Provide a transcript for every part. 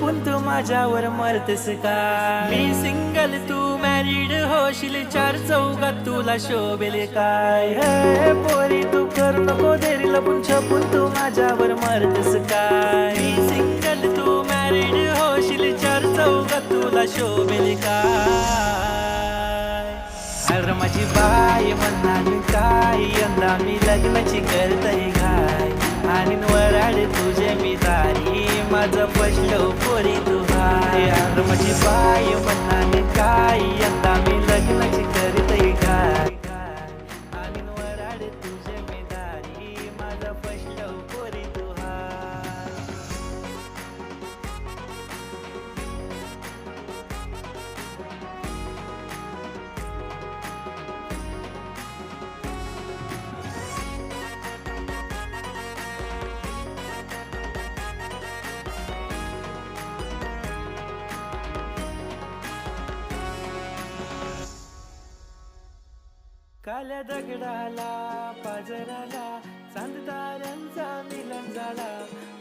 लपून तू माझ्यावर मरतेस का? मी सिंगल तू मॅरिड होशील, चार चौघात तुला शोभेल काय? हे पोरी तू कर नको देरी, लपून छपून तू माझ्यावर मरतेस काय? मी सिंगल तू मॅरिड होशील, चार चौघात तुला शोभेल काय? अरे माझी बाई म्हणणार काय, यंदा मी लग्नाची करतय घाय, आणि वराड तुझे मी दारी, माझं पशलो पोरी तू हाय. अरे माझी बाई म्हणणार काय, यंदा मी लग्नाची करतय घाय, आणि वराड तुझे मी दारी, माझं पशलो पोरी तू हाय. काल्या दगडाला पाजराला चांद ताऱ्यांचा मिलन झाला,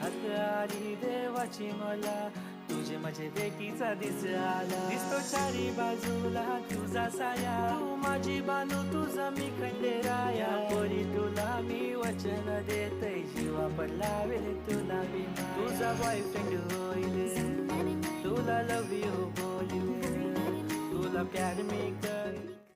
हात आली देवाची मला, तुझे माझे भेटीचा दिस आला. दिसतो चारी बाजूला तुझा साया, तू माझी बानू तुझा मी खंडेराया. पोरी तुला मी वचन देतय, जीवा पण लावेल तुला बिना, तुझा बॉयफ्रेंड होईल, तुला लव यू बोलील, तुला प्यार मी कर.